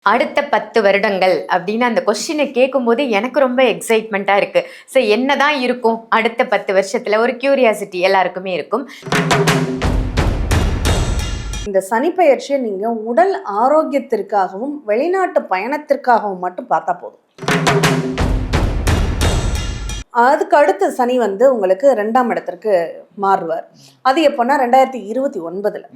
அடுத்த 10 வருடங்கள் அப்படின்னு அந்த கொஸ்டினை கேட்கும்போது எனக்கு ரொம்ப எக்ஸைட்மெண்ட்டாக இருக்குது. ஸோ என்னதான் இருக்கும் அடுத்த 10 வருஷத்தில் ஒரு கியூரியாசிட்டி எல்லாருக்குமே இருக்கும். இந்த சனிப்பெயர்ச்சியை நீங்கள் உடல் ஆரோக்கியத்திற்காகவும் வெளிநாட்டு பயணத்திற்காகவும் மட்டும் பார்த்தா போதும். அதுக்கு அடுத்து சனி வந்து உங்களுக்கு 2ஆம் இடத்திற்கு மாறுவார். அது எப்போன்னா 2029.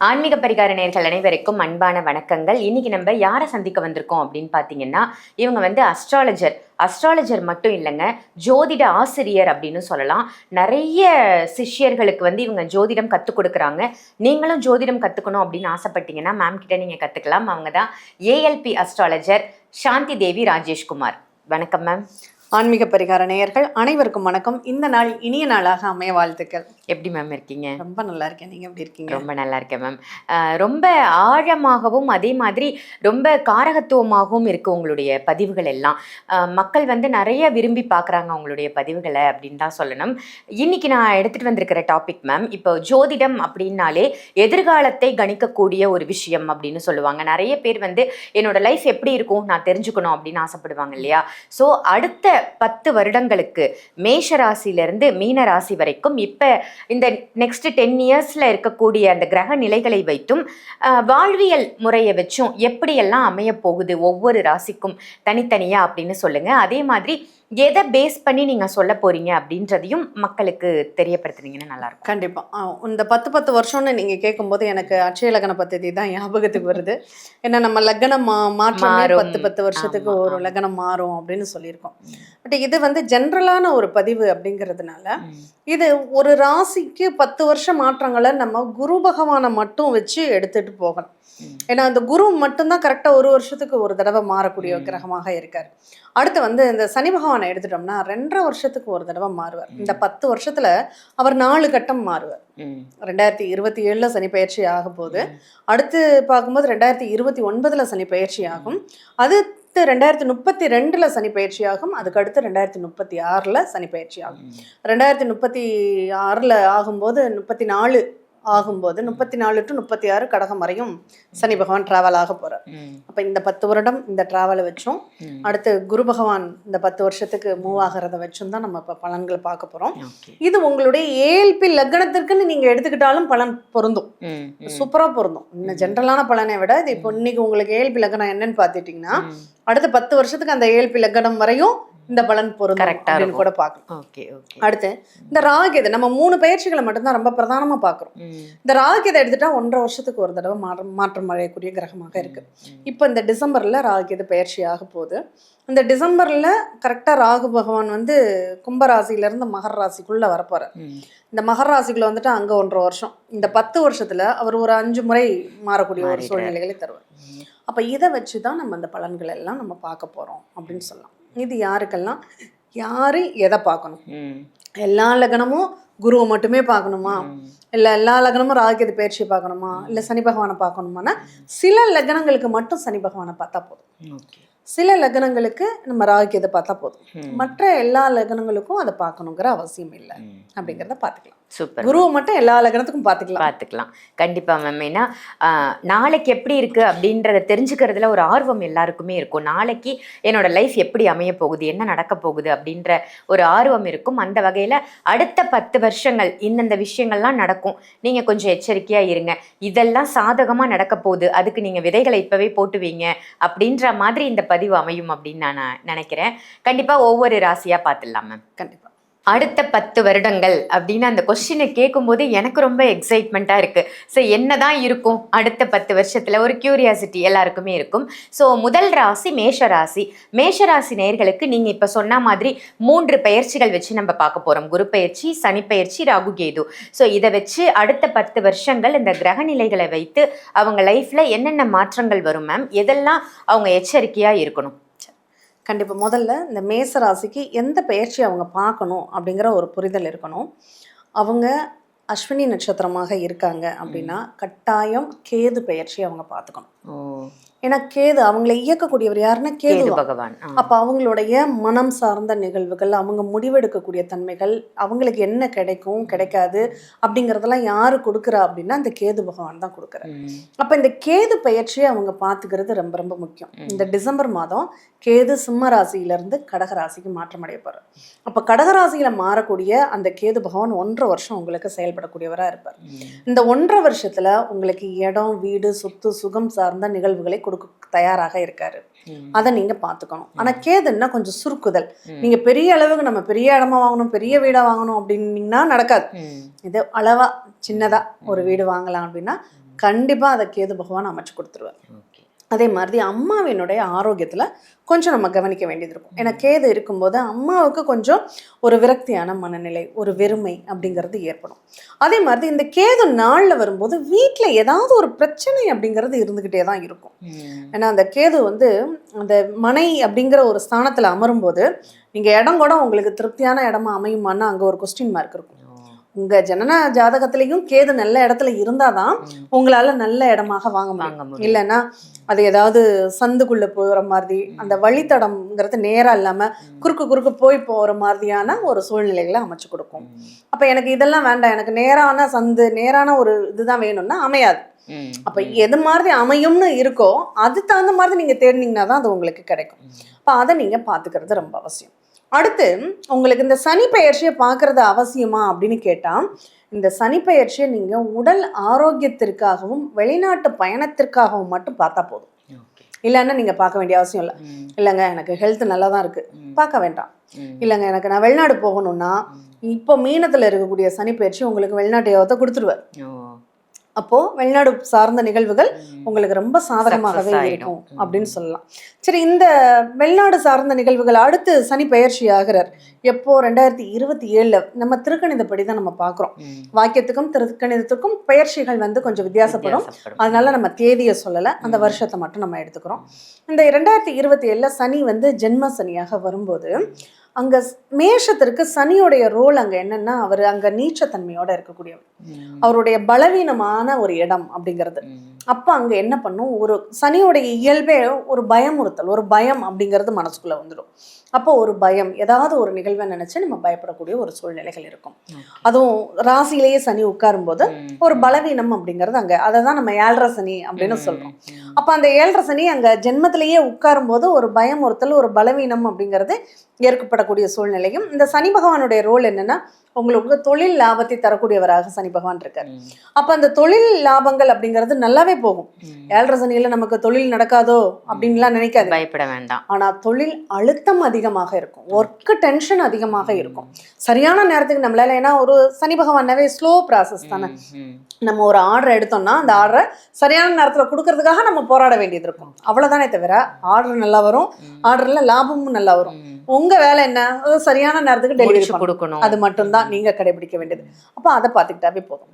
ஆன்மீக பரிகார நேயர்கள் அனைவருக்கும் அன்பான வணக்கங்கள். இன்னைக்கு நம்ம யாரை சந்திக்க வந்திருக்கோம் அப்படின்னு பார்த்தீங்கன்னா, இவங்க வந்து அஸ்ட்ராலஜர் மட்டும் இல்லைங்க, ஜோதிட ஆசிரியர் அப்படின்னு சொல்லலாம். நிறைய சிஷ்யர்களுக்கு வந்து இவங்க ஜோதிடம் கற்றுக் கொடுக்குறாங்க. நீங்களும் ஜோதிடம் கற்றுக்கணும் அப்படின்னு ஆசைப்பட்டீங்கன்னா மேம் கிட்ட நீங்கள் கற்றுக்கலாம். அவங்க தான் ஏஎல்பி அஸ்ட்ராலஜர் சாந்தி தேவி ராஜேஷ்குமார். வணக்கம் மேம். ஆன்மீக பரிகார நேயர்கள் அனைவருக்கும் வணக்கம். இந்த நாள் இனிய நாளாக அமைய வாழ்த்துக்கள். எப்படி மேம் இருக்கீங்க? ரொம்ப நல்லா இருக்கேன். நீங்கள் எப்படி இருக்கீங்க? ரொம்ப நல்லா இருக்கேன் மேம். ரொம்ப ஆழமாகவும் அதே மாதிரி ரொம்ப காரகத்துவமாகவும் இருக்குது உங்களுடைய பதிவுகள் எல்லாம். மக்கள் வந்து நிறைய விரும்பி பார்க்குறாங்க உங்களுடைய பதிவுகளை அப்படின்னு தான் சொல்லணும். இன்னைக்கு நான் எடுத்துகிட்டு வந்திருக்கிற டாபிக் மேம், இப்போ ஜோதிடம் அப்படின்னாலே எதிர்காலத்தை கணிக்கக்கூடிய ஒரு விஷயம் அப்படின்னு சொல்லுவாங்க. நிறைய பேர் வந்து என்னோட லைஃப் எப்படி இருக்கும் நான் தெரிஞ்சுக்கணும் அப்படின்னு ஆசைப்படுவாங்க இல்லையா? ஸோ அடுத்த 10 வருடங்களுக்கு மேஷ ராசியிலிருந்து மீன ராசி வரைக்கும் இப்போ இந்த நெக்ஸ்ட் 10 இயர்ஸ்ல இருக்கக்கூடிய அந்த கிரக நிலைகளை வைத்தும் வாழ்வியல் முறையை வச்சும் எப்படியெல்லாம் அமைய போகுது ஒவ்வொரு ராசிக்கும் தனித்தனியா அப்படின்னு சொல்லுங்க. அதே மாதிரி எதை பேஸ் பண்ணி நீங்க சொல்ல போறீங்க அப்படின்றதையும் மக்களுக்கு தெரியப்படுத்துனீங்கன்னா நல்லா இருக்கும். கண்டிப்பா. இந்த 10 வருஷம்னு நீங்க கேட்கும்போது எனக்கு அட்சய லக்ன பദ്ധதி தான் ஞாபகத்துக்கு வருது. ஏன்னா நம்ம லக்னம் மாற்றமே 10 வருஷத்துக்கு ஒரு லக்னம் மாறும் அப்படின்னு சொல்லியிருக்கோம். பட் இது வந்து ஜென்ரலான ஒரு பதிவு அப்படிங்கிறதுனால இது ஒரு ராசிக்கு 10 வருஷம் மாற்றங்களை நம்ம குரு பகவானை மட்டும் வச்சு எடுத்துட்டு போகணும். ஏன்னா அந்த குரு மட்டும்தான் கரெக்டாக ஒரு வருஷத்துக்கு ஒரு தடவை மாறக்கூடிய கிரகமாக இருக்கார். அடுத்து வந்து இந்த சனி பகவானை எடுத்துட்டோம்னா 2.5 வருஷத்துக்கு ஒரு தடவை மாறுவார். இந்த 10 வருஷத்துல அவர் 4 கட்டம் மாறுவார். 2027 சனி பயிற்சி ஆகும் போது, அடுத்து பார்க்கும்போது 2029 சனி பயிற்சி ஆகும். அது 2032 சனி பயிற்சி ஆகும். அதுக்கு அடுத்து 2036 சனி பயிற்சி ஆகும். 2036 ஆகும்போது 34 ஆகும்போது 34 to 36 கடகம் வரையும் சனி பகவான் டிராவல் ஆக போறார். அப்ப இந்த 10 வருடம் இந்த டிராவலை வச்சும் அடுத்து குரு பகவான் இந்த 10 வருஷத்துக்கு மூவ் ஆகிறத வச்சும் தான் நம்ம இப்ப பலன்களை பார்க்க போறோம். இது உங்களுடைய ஏஎல்பி லக்னத்திற்குன்னு நீங்க எடுத்துக்கிட்டாலும் பலன் பொருந்தும், சூப்பரா பொருந்தும். இன்னும் ஜென்ரலான பலனை விட இது இப்போ இன்னைக்கு உங்களுக்கு ஏஎல்பி லக்னம் என்னன்னு பாத்துட்டீங்கன்னா அடுத்த 10 வருஷத்துக்கு அந்த ஏஎல்பி லக்னம் வரையும் இந்த பலன் பொருந்தும் கூட பார்க்கலாம். அடுத்து இந்த ராகுகேது நம்ம 3 பயிற்சிகளை மட்டும்தான் ரொம்ப பிரதானமா பார்க்குறோம். இந்த ராகுகேதை எடுத்துட்டா 1.5 வருஷத்துக்கு ஒரு தடவை மாற்றம் அடையக்கூடிய கிரகமாக இருக்கு. இப்போ இந்த டிசம்பர்ல ராகுகேது பயிற்சி ஆக போகுது. இந்த டிசம்பர்ல கரெக்டா ராகு பகவான் வந்து கும்பராசியிலிருந்து மகர ராசிக்குள்ள வரப்போறார். இந்த மகர ராசிக்குள்ள வந்துட்டு அங்க 1.5 வருஷம், இந்த 10 வருஷத்துல அவர் ஒரு 5 முறை மாறக்கூடிய ஒரு சூழ்நிலைகளை தருவார். அப்ப இதை வச்சுதான் நம்ம அந்த பலன்கள் எல்லாம் நம்ம பார்க்க போறோம் அப்படின்னு சொல்லலாம். இது யாருக்கெல்லாம் யாரு எதை பார்க்கணும்? எல்லா லக்னமும் குருவை மட்டுமே பார்க்கணுமா, இல்லை எல்லா லக்னமும் ராகுகேது பயிற்சியை பார்க்கணுமா, இல்லை சனி பகவானை பார்க்கணுமானா சில லக்னங்களுக்கு மட்டும் சனி பகவானை பார்த்தா போதும். சில லக்னங்களுக்கு நம்ம ராகுகேதை பார்த்தா போதும். மற்ற எல்லா லக்னங்களுக்கும் அதை பார்க்கணுங்கிற அவசியம் இல்லை அப்படிங்கிறத பார்த்துக்கலாம். சூப்பர். குருவை மட்டும் எல்லா லக்னத்துக்கும் பார்த்துக்கலாம். கண்டிப்பா மேம். ஏன்னா நாளைக்கு எப்படி இருக்கு அப்படின்றத தெரிஞ்சுக்கிறதுல ஒரு ஆர்வம் எல்லாருக்குமே இருக்கும். நாளைக்கு என்னோட லைஃப் எப்படி அமைய போகுது, என்ன நடக்க போகுது அப்படின்ற ஒரு ஆர்வம் இருக்கும். அந்த வகையில அடுத்த 10 வருஷங்கள் இந்தந்த விஷயங்கள்லாம் நடக்கும், நீங்க கொஞ்சம் எச்சரிக்கையா இருங்க, இதெல்லாம் சாதகமா நடக்க போகுது, அதுக்கு நீங்க விதைகளை இப்பவே போட்டுவீங்க அப்படின்ற மாதிரி இந்த பதிவு அமையும் அப்படின்னு நான் நினைக்கிறேன். கண்டிப்பா ஒவ்வொரு ராசியா பார்த்துடலாம் மேம். கண்டிப்பா. அடுத்த 10 வருடங்கள் அப்படின்னு அந்த கொஸ்டினை கேட்கும்போது எனக்கு ரொம்ப எக்ஸைட்மெண்ட்டாக இருக்குது. ஸோ என்னதான் இருக்கும் அடுத்த 10 வருஷத்தில் ஒரு கியூரியாசிட்டி எல்லாருக்குமே இருக்கும். ஸோ முதல் ராசி மேஷராசி. மேஷராசி நேயர்களுக்கு நீங்கள் இப்போ சொன்ன மாதிரி 3 பயிற்சிகள் வச்சு நம்ம பார்க்க போகிறோம். குரு பயிற்சி, சனி பயிற்சி, ராகு கேது. ஸோ இதை வச்சு அடுத்த 10 வருஷங்கள் இந்த கிரக நிலைகளை வைத்து அவங்க லைஃப்பில் என்னென்ன மாற்றங்கள் வரும் மேம், எதெல்லாம் அவங்க எச்சரிக்கையாக இருக்கணும்? கண்டிப்பாக முதல்ல இந்த மேச ராசிக்கு எந்த பயிற்சி அவங்க பார்க்கணும் அப்படிங்கிற ஒரு புரிதல் இருக்கணும். அவங்க அஸ்வினி நட்சத்திரமாக இருக்காங்க அப்படின்னா கட்டாயம் கேது பெயர்ச்சி அவங்க பார்த்துக்கணும். ஏன்னா கேது அவங்களை இயக்கக்கூடியவர் யாருன்னா கேது பகவான். அப்ப அவங்களுடைய மனம் சார்ந்த நிகழ்வுகள், அவங்க முடிவெடுக்கக்கூடிய தன்மைகள், அவங்களுக்கு என்ன கிடைக்கும் கிடைக்காது அப்படிங்கறதெல்லாம் யாரு கொடுக்குறா அப்படின்னா அந்த கேது பகவான் தான் கொடுக்குறாரு. அப்ப இந்த கேது பெயர்ச்சியை அவங்க பார்த்துக்கிறது ரொம்ப ரொம்ப முக்கியம். இந்த டிசம்பர் மாதம் கேது சிம்ம ராசியிலிருந்து கடகராசிக்கு மாற்றம் அடைய போறார். அப்ப கடகராசியில மாறக்கூடிய அந்த கேது பகவான் 1.5 வருஷம் உங்களுக்கு செயல்படக்கூடியவரா இருப்பார். இந்த 1.5 வருஷத்துல உங்களுக்கு இடம், வீடு, சொத்து, சுகம் சார்ந்த நிகழ்வுகளை கொடுக்க தயாராக இருக்காரு. அதை நீங்க பாத்துக்கணும். ஆனா கேதுன்னா கொஞ்சம் சுருக்குதல். நீங்க பெரிய அளவுக்கு நம்ம பெரிய இடமா வாங்கணும், பெரிய வீடா வாங்கணும் அப்படின்னீங்கன்னா நடக்காது. இது அளவா சின்னதா ஒரு வீடு வாங்கலாம் அப்படின்னா கண்டிப்பா அதை கேது பகவான் அமைச்சு கொடுத்துருவார். அதே மாதிரி அம்மாவினுடைய ஆரோக்கியத்துல கொஞ்சம் நம்ம கவனிக்க வேண்டியது இருக்கும். ஏன்னா கேது இருக்கும்போது அம்மாவுக்கு கொஞ்சம் ஒரு விரக்தியான மனநிலை, ஒரு வெறுமை அப்படிங்கிறது ஏற்படும். அதே மாதிரி இந்த கேது நாள்ல வரும்போது வீட்டுல ஏதாவது ஒரு பிரச்சனை அப்படிங்கிறது இருந்துகிட்டே தான் இருக்கும். ஏன்னா அந்த கேது அந்த மனை அப்படிங்கிற ஒரு ஸ்தானத்துல அமரும் போது நீங்க இடம் கூட உங்களுக்கு திருப்தியான இடமா அமையுமான்னா அங்க ஒரு கொஸ்டின் மார்க் இருக்கும். உங்க ஜனன ஜாதகத்திலையும் கேது நல்ல இடத்துல இருந்தாதான் உங்களால நல்ல இடமாக வாங்க முடியும். இல்லைன்னா அது ஏதாவது சந்துக்குள்ள போகிற மாதிரி அந்த வழித்தடம்ங்கிறது நேரா இல்லாம குறுக்கு போற மாதிரியான ஒரு சூழ்நிலைகளை அமைச்சு கொடுக்கும். அப்ப எனக்கு இதெல்லாம் வேண்டாம், எனக்கு நேரான சந்து, நேரான ஒரு இதுதான் வேணும்னா அமையாது. அப்ப எது மாதிரி அமையும்னு இருக்கோ அது தகுந்த மாதிரி நீங்க தேடினீங்கன்னா தான் அது உங்களுக்கு கிடைக்கும். அப்ப அதை நீங்க பாத்துக்கிறது ரொம்ப அவசியம். அடுத்து உங்களுக்கு இந்த சனி பெயர்ச்சியை பார்க்கறது அவசியமா அப்படின்னு கேட்டா, இந்த சனி பெயர்ச்சியை நீங்க உடல் ஆரோக்கியத்திற்காகவும் வெளிநாட்டு பயணத்திற்காகவும் மட்டும் பார்த்தா போதும். இல்லைன்னா நீங்க பார்க்க வேண்டிய அவசியம் இல்லை. இல்லைங்க எனக்கு ஹெல்த் நல்லா தான் இருக்கு, பார்க்க வேண்டாம். இல்லைங்க எனக்கு நான் வெளிநாடு போகணும்னா இப்போ மீனத்துல இருக்கக்கூடிய சனி பெயர்ச்சி உங்களுக்கு வெளிநாட்டு யோகத்தை கொடுத்துருவார். அப்போ வெளிநாடு சார்ந்த நிகழ்வுகள் உங்களுக்கு ரொம்ப சாதகமாகவே இருக்கும் அப்படின்னு சொல்லலாம். சரி, இந்த வெளிநாடு சார்ந்த நிகழ்வுகள் அடுத்து சனி பெயர்ச்சி ஆகிறார் எப்போ? 2027 நம்ம திருக்கணிதப்படி தான் நம்ம பார்க்குறோம். வாக்கியத்துக்கும் திருக்கணிதத்துக்கும் பெயர்ச்சிகள் கொஞ்சம் வித்தியாசப்படும். அதனால நம்ம தேதியை சொல்லலை, அந்த வருஷத்தை மட்டும் நம்ம எடுத்துக்கிறோம். இந்த 2027 சனி ஜென்ம சனியாக வரும்போது அங்க மேஷத்திற்கு சனியோடைய ரோல் அங்க என்னன்னா, அவர் அங்க நீச்சத்தன்மையோட இருக்கக்கூடியவர், அவருடைய பலவீனமான ஒரு இடம் அப்படிங்கிறது. அப்ப அங்க என்ன பண்ணும், ஒரு சனியோடைய இயல்பே ஒரு பயமுறுத்தல், ஒரு பயம் அப்படிங்கிறது மனசுக்குள்ள வந்துடும். அப்போ ஒரு பயம், ஏதாவது ஒரு நிகழ்வை நினைச்சு நம்ம பயப்படக்கூடிய ஒரு சூழ்நிலைகள் இருக்கும். அதுவும் ராசியிலேயே சனி உட்காரும் போது ஒரு பலவீனம் அப்படிங்கிறது அங்க, அதை தான் நம்ம 7.5 சனி அப்படின்னு சொல்றோம். அப்ப அந்த 7.5 சனி அங்க ஜென்மத்திலேயே உட்காரும் போது ஒரு பயமுறுத்தல், ஒரு பலவீனம் அப்படிங்கிறது ஏற்படக்கூடிய சூழ்நிலையும். இந்த சனி பகவானுடைய ரோல் என்னன்னா, உங்களுக்கு தொழில் லாபத்தை தரக்கூடியவராக சனி பகவான் இருக்காரு. அப்ப அந்த தொழில் லாபங்கள் அப்படிங்கிறது நல்லாவே போகும். 7.5 சனியில நமக்கு தொழில் நடக்காதோ அப்படின்லாம் நினைக்காது, பயப்பட வேண்டாம். ஆனா தொழில் அழுத்தம் அதிகமாக இருக்கும், ஒர்க் டென்ஷன் அதிகமாக இருக்கும். சரியான நேரத்துக்கு நம்மளால, ஏன்னா ஒரு சனி பகவானாவே ஸ்லோ ப்ராசஸ் தானே. நம்ம ஒரு ஆர்டர் எடுத்தோம்னா அந்த ஆர்டரை சரியான நேரத்துல கொடுக்கறதுக்காக நம்ம போராட வேண்டியது இருக்கும், அவ்வளவுதானே தவிர ஆர்டர் நல்லா வரும், ஆர்டர்ல லாபமும் நல்லா வரும். உங்க வேலை என்ன, சரியான நேரத்துக்கு டெலிவரி கொடுக்கணும், அது மட்டும்தான் நீங்க கடைபிடிக்க வேண்டியது. அப்ப அதை பார்த்துக்கிட்டாவே போதும்.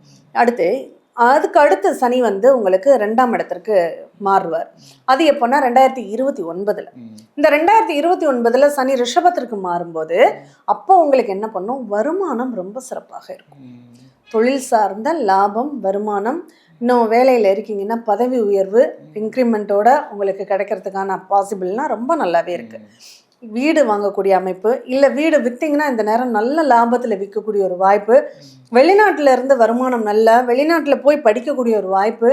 அதுக்கு அடுத்து சனி உங்களுக்கு 2ஆம் இடத்திற்கு மாறுவார். அது எப்போன்னா 2029. இந்த 2029 சனி ரிஷபத்திற்கு மாறும்போது அப்போ உங்களுக்கு என்ன பண்ணும், வருமானம் ரொம்ப சிறப்பாக இருக்கும். தொழில் சார்ந்த லாபம், வருமானம், இன்னும் வேலையில் இருக்கீங்கன்னா பதவி உயர்வு, இன்க்ரிமெண்ட்டோட உங்களுக்கு கிடைக்கிறதுக்கான பாசிபிள்னா ரொம்ப நல்லாவே இருக்கு. வீடு வாங்கக்கூடிய அமைப்பு, இல்லை வீடு விற்றீங்கன்னா இந்த நேரம் நல்ல லாபத்தில் விற்கக்கூடிய ஒரு வாய்ப்பு, வெளிநாட்டில் இருந்து வருமானம், நல்ல வெளிநாட்டில் போய் படிக்கக்கூடிய ஒரு வாய்ப்பு,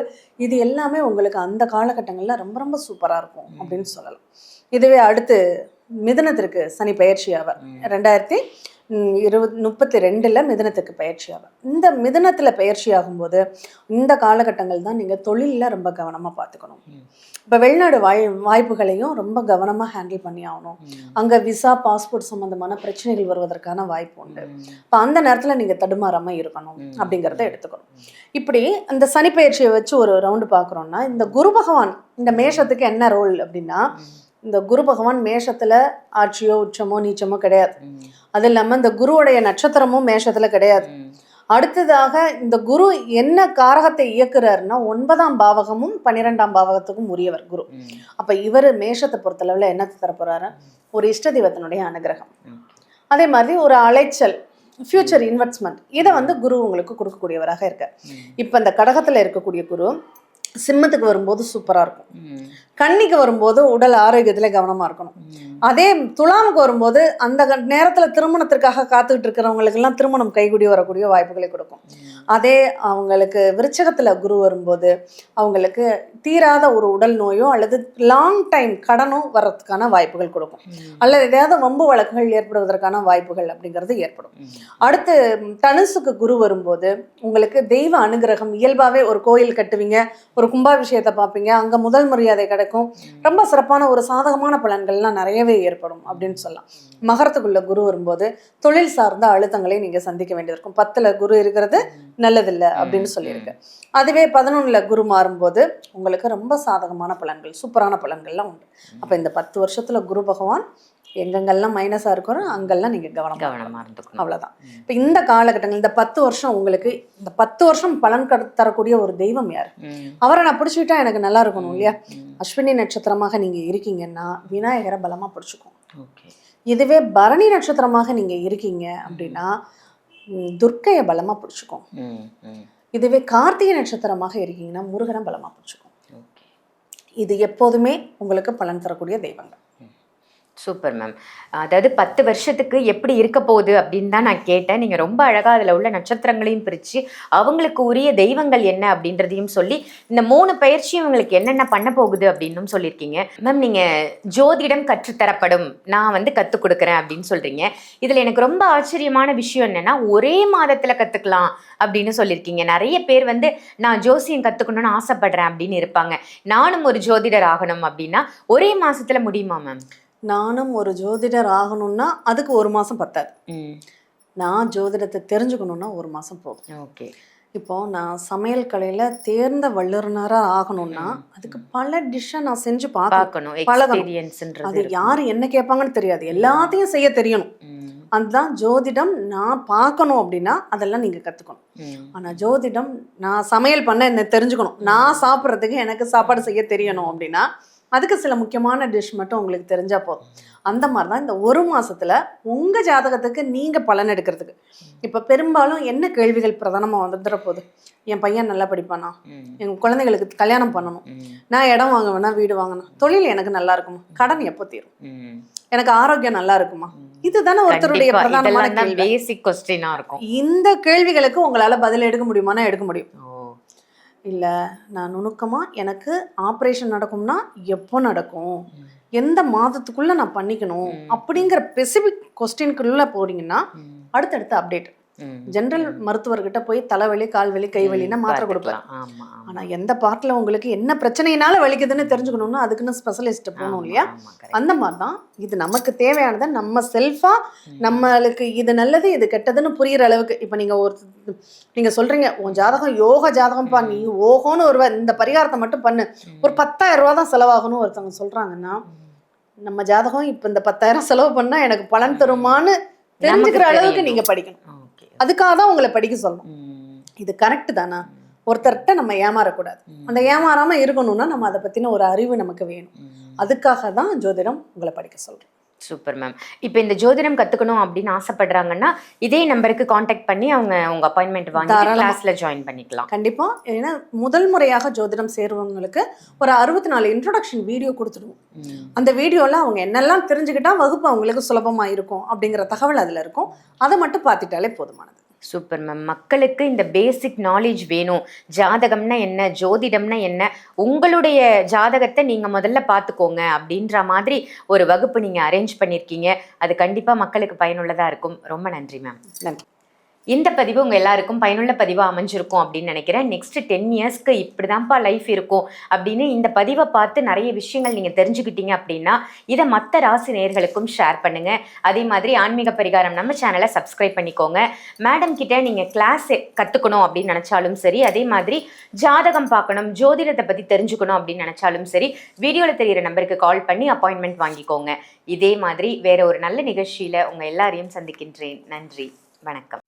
இது எல்லாமே உங்களுக்கு அந்த காலகட்டங்களில் ரொம்ப ரொம்ப சூப்பராக இருக்கும் அப்படின்னு சொல்லலாம். இதுவே அடுத்து மிதுனத்திற்கு சனி பயிற்சி ஆவார். 2032 மிதுனத்துக்கு பயிற்சி ஆவார். இந்த மிதுனத்தில் பயிற்சி ஆகும்போது இந்த காலகட்டங்கள் தான் நீங்கள் தொழிலில் ரொம்ப கவனமாக பார்த்துக்கணும். இப்போ வெளிநாடு வாய்ப்புகளையும் ரொம்ப கவனமாக ஹேண்டில் பண்ணி ஆகணும். அங்கே விசா, பாஸ்போர்ட் சம்மந்தமான பிரச்சனைகள் வருவதற்கான வாய்ப்பு உண்டு. இப்போ அந்த நேரத்தில் நீங்கள் தடுமாறாமல் இருக்கணும் அப்படிங்கிறத எடுத்துக்கணும். இப்படி இந்த சனி பயிற்சியை வச்சு ஒரு ரவுண்டு பார்க்குறோன்னா, இந்த குரு பகவான் இந்த மேஷத்துக்கு என்ன ரோல் அப்படின்னா, இந்த குரு பகவான் மேஷத்துல ஆட்சியோ உச்சமோ நீச்சமோ கிடையாது. அது இல்லாம இந்த குருவுடைய நட்சத்திரமும் மேஷத்துல கிடையாது. அடுத்ததாக இந்த குரு என்ன காரகத்தை இயக்குறாருன்னா 9ஆம் பாவகமும் 12ஆம் பாவகத்துக்கும் உரியவர் குரு. அப்ப இவர் மேஷத்தை பொறுத்தளவுல என்னத்தை தரப்போறாரு, ஒரு இஷ்ட தெய்வத்தினுடைய அனுகிரகம், அதே மாதிரி ஒரு அலைச்சல், ஃபியூச்சர் இன்வெஸ்ட்மெண்ட், இதை வந்து குரு உங்களுக்கு கொடுக்கக்கூடியவராக இருக்கார். இப்போ இந்த கடகத்தில் இருக்கக்கூடிய குரு சிம்மத்துக்கு வரும்போது சூப்பராக இருக்கும், கன்னிக்கு வரும்போது உடல் ஆரோக்கியத்தில் கவனமாக இருக்கணும். அதே துலாமுக்கு வரும்போது அந்த நேரத்தில் திருமணத்திற்காக காத்துக்கிட்டு இருக்கிறவங்களுக்கெல்லாம் திருமணம் கைகூடி வரக்கூடிய வாய்ப்புகளை கொடுக்கும். அதே அவங்களுக்கு விருச்சகத்தில் குரு வரும்போது அவங்களுக்கு தீராத ஒரு உடல் நோயோ அல்லது லாங் டைம் கடனோ வர்றதுக்கான வாய்ப்புகள் கொடுக்கும், அல்லது எதையாவது வம்பு வழக்குகள் ஏற்படுவதற்கான வாய்ப்புகள் அப்படிங்கிறது ஏற்படும். அடுத்து தனுசுக்கு குரு வரும்போது உங்களுக்கு தெய்வ அனுகிரகம், இயல்பாகவே ஒரு கோயில் கட்டுவீங்க, ஒரு கும்பாபிஷேகத்தை பார்ப்பீங்க, அங்கே முதல் மரியாதை கிடைக்கும், ரொம்ப சிறப்பான ஒரு சாதகமான பலன்கள்லாம் நிறையவே ஏற்படும் அப்படின்னு சொல்லலாம். மகரத்துக்குள்ள குரு வரும்போது தொழில் சார்ந்த அழுத்தங்களை நீங்க சந்திக்க வேண்டியிருக்கும். 10ல் குரு இருக்கிறது நல்லதில்லை அப்படின்னு சொல்லியிருக்கு. அதுவே 11ல் குரு மாறும்போது உங்களுக்கு ரொம்ப சாதகமான பலன்கள், சூப்பரான பலன்கள்லாம் உண்டு. அப்போ இந்த 10 வருஷத்துல குரு பகவான் எங்கெங்கெல்லாம் மைனஸாக இருக்கிறோம் அங்கெல்லாம் நீங்கள் கவனமாக இருந்துக்கணும், அவ்வளோதான். இப்போ இந்த காலகட்டங்கள் இந்த 10 வருஷம் உங்களுக்கு இந்த 10 வருஷம் பலன் தரக்கூடிய ஒரு தெய்வம் யார்? அவரை நான் பிடிச்சிக்கிட்டா எனக்கு நல்லா இருக்கணும் இல்லையா? அஸ்வினி நட்சத்திரமாக நீங்கள் இருக்கீங்கன்னா விநாயகரை பலமாக பிடிச்சிக்கும். இதுவே பரணி நட்சத்திரமாக நீங்கள் இருக்கீங்க அப்படின்னா துர்க்கையை பலமாக பிடிச்சிக்கும். இதுவே கார்த்திகை நட்சத்திரமாக இருக்கீங்கன்னா முருகனை பலமாக பிடிச்சிக்கும். இது எப்போதுமே உங்களுக்கு பலன் தரக்கூடிய தெய்வங்கள். Super ma'am. அதாவது 10 வருஷத்துக்கு எப்படி இருக்க போகுது அப்படின்னு தான் நான் கேட்டேன். நீங்கள் ரொம்ப அழகாக அதில் உள்ள நட்சத்திரங்களையும் பிரித்து அவங்களுக்கு உரிய தெய்வங்கள் என்ன அப்படின்றதையும் சொல்லி இந்த 3 பயிற்சியும் உங்களுக்கு என்னென்ன பண்ண போகுது அப்படின்னும் சொல்லியிருக்கீங்க. மேம் நீங்கள் ஜோதிடம் கற்றுத்தரப்படும், நான் வந்து கற்றுக் கொடுக்குறேன் அப்படின்னு சொல்கிறீங்க. இதில் எனக்கு ரொம்ப ஆச்சரியமான விஷயம் என்னென்னா ஒரே மாதத்தில் கற்றுக்கலாம் அப்படின்னு சொல்லியிருக்கீங்க. நிறைய பேர் வந்து நான் ஜோசியம் கற்றுக்கணும்னு ஆசைப்படுறேன் அப்படின்னு இருப்பாங்க. நானும் ஒரு ஜோதிடர் ஆகணும் அப்படின்னா ஒரே மாதத்தில் முடியுமா மேம்? நானும் ஒரு ஜோதிடர் ஆகணும்னா அதுக்கு 1 மாதம் பத்தாது. நான் ஜோதிடத்தை தெரிஞ்சுக்கணுன்னா 1 மாதம் போகும். ஓகே. இப்போ நான் சமையல் கலையில் தேர்ந்த வல்லுநராக ஆகணும்னா அதுக்கு பல டிஷ்ஷை நான் செஞ்சு பார்க்கணும், பழகணும். அது யார் என்ன கேட்பாங்கன்னு தெரியாது, எல்லாத்தையும் செய்ய தெரியணும். அதுதான் ஜோதிடம். நான் பார்க்கணும் அப்படின்னா அதெல்லாம் நீங்கள் கற்றுக்கணும். ஆனால் ஜோதிடம் நான் சமையல் பண்ண என்ன தெரிஞ்சுக்கணும், நான் சாப்பிட்றதுக்கு எனக்கு சாப்பாடு செய்ய தெரியணும் அப்படின்னா அதுக்கு சில முக்கியமான டிஷ் மட்டும் உங்களுக்கு தெரிஞ்சா போதும். அந்த மாதிரி தான் இந்த 1 மாசத்துல உங்க ஜாதகத்துக்கு நீங்க பலன் எடுக்கிறதுக்கு. இப்போ பெரும்பாலும் என்ன கேள்விகள் பிரதானமாக வந்துட போகுது? என் பையன் நல்லா படிப்பானா, என் குழந்தைகளுக்கு கல்யாணம் பண்ணணும், நான் இடம் வாங்க வேணா, வீடு வாங்கணும், தொழில் எனக்கு நல்லா இருக்குமா, கடன் எப்போ தீரும், எனக்கு ஆரோக்கியம் நல்லா இருக்குமா, இதுதானே ஒருத்தருடைய பிரதானமான கேள்வி. இந்த கேள்விகளுக்கு உங்களால பதில் எடுக்க முடியுமானா எடுக்க முடியும். இல்லை நான் நுணுக்கமாக எனக்கு ஆப்ரேஷன் நடக்கும்னா எப்போ நடக்கும், எந்த மாதத்துக்குள்ளே நான் பண்ணிக்கணும் அப்படிங்கிற ஸ்பெசிஃபிக் கொஸ்டின்குள்ளே போறீங்கன்னா அடுத்தடுத்த அப்டேட். ஜென்ரல் மருத்துவர்கிட்ட போய் தலைவலி, கால்வலி, கைவலின்னா மாத்திரை கொடுப்பாரு. ஆனால் எந்த பார்ட்டில் உங்களுக்கு என்ன பிரச்சனையினால வலிக்குதுன்னு தெரிஞ்சுக்கணும்னா அதுக்குன்னு ஸ்பெஷலிஸ்ட் போகணும் இல்லையா? அந்த மாதிரி தான் இது நமக்கு தேவையானதை நம்ம செல்ஃபாக நம்மளுக்கு இது நல்லது இது கெட்டதுன்னு புரிகிற அளவுக்கு. இப்போ நீங்கள் சொல்கிறீங்க உன் ஜாதகம் யோக ஜாதகம்ப்பா, நீ ஓகோன்னு இந்த பரிகாரத்தை மட்டும் பண்ணு, ஒரு 10,000 ரூபா தான் செலவாகணும் ஒருத்தவங்க சொல்கிறாங்கன்னா நம்ம ஜாதகம் இப்போ இந்த 10,000 செலவு பண்ணால் எனக்கு பலன் தருமான்னு தெரிஞ்சுக்கிற அளவுக்கு நீங்கள் படிக்கணும். அதுக்காக தான் உங்களை படிக்க சொல்லணும். இது கரெக்ட் தானா? ஒருத்தர்கிட்ட நம்ம ஏமாறக்கூடாது. அந்த ஏமாறாம இருக்கணும்னா நம்ம அதை பத்தின ஒரு அறிவு நமக்கு வேணும். அதுக்காக தான் ஜோதிடம் உங்களை படிக்க சொல்றேன். Super ma'am. இப்போ இந்த ஜோதிடம் கற்றுக்கணும் அப்படின்னு ஆசைப்படுறாங்கன்னா இதே நம்பருக்கு காண்டாக்ட் பண்ணி அவங்க உங்கள் அப்பாயின்மெண்ட் வாங்கி கிளாஸில் ஜாயின் பண்ணிக்கலாம். கண்டிப்பாக. ஏன்னா முதல் முறையாக ஜோதிடம் சேருவவங்களுக்கு ஒரு 64 இன்ட்ரோடக்ஷன் வீடியோ கொடுத்துடுவோம். அந்த வீடியோவில் அவங்க என்னெல்லாம் தெரிஞ்சுக்கிட்டா வகுப்பு அவங்களுக்கு சுலபமாக இருக்கும் அப்படிங்கிற தகவல் அதில் இருக்கும். அதை மட்டும் பார்த்துட்டாலே போதுமானது. Super ma'am. மக்களுக்கு இந்த பேசிக் நாலேஜ் வேணும். ஜாதகம்னா என்ன, ஜோதிடம்னா என்ன, உங்களுடைய ஜாதகத்தை நீங்கள் முதல்ல பார்த்துக்கோங்க அப்படின்ற மாதிரி ஒரு வகுப்பு நீங்கள் அரேஞ்ச் பண்ணியிருக்கீங்க. அது கண்டிப்பாக மக்களுக்கு பயனுள்ளதாக இருக்கும். ரொம்ப நன்றி மேம். நன்றி. இந்த பதிவு உங்கள் எல்லாருக்கும் பயனுள்ள பதிவாக அமைஞ்சிருக்கும் அப்படின்னு நினைக்கிறேன். நெக்ஸ்ட் 10 இயர்ஸ்க்கு இப்படி தான்ப்பா லைஃப் இருக்கும் அப்படின்னு இந்த பதிவை பார்த்து நிறைய விஷயங்கள் நீங்கள் தெரிஞ்சுக்கிட்டீங்க அப்படின்னா இதை மற்ற ராசி நேயர்களுக்கும் ஷேர் பண்ணுங்கள். அதே மாதிரி ஆன்மீக பரிகாரம் நம்ம சேனலை சப்ஸ்கிரைப் பண்ணிக்கோங்க. மேடம் கிட்ட நீங்கள் கிளாஸ் கற்றுக்கணும் அப்படின்னு நினச்சாலும் சரி, அதே மாதிரி ஜாதகம் பார்க்கணும், ஜோதிடத்தை பற்றி தெரிஞ்சுக்கணும் அப்படின்னு நினச்சாலும் சரி, வீடியோவில் தெரிகிற நம்பருக்கு கால் பண்ணி அப்பாயின்மெண்ட் வாங்கிக்கோங்க. இதே மாதிரி வேற ஒரு நல்ல நிகழ்ச்சியில் உங்கள் எல்லாரையும் சந்திக்கின்றேன். நன்றி, வணக்கம்.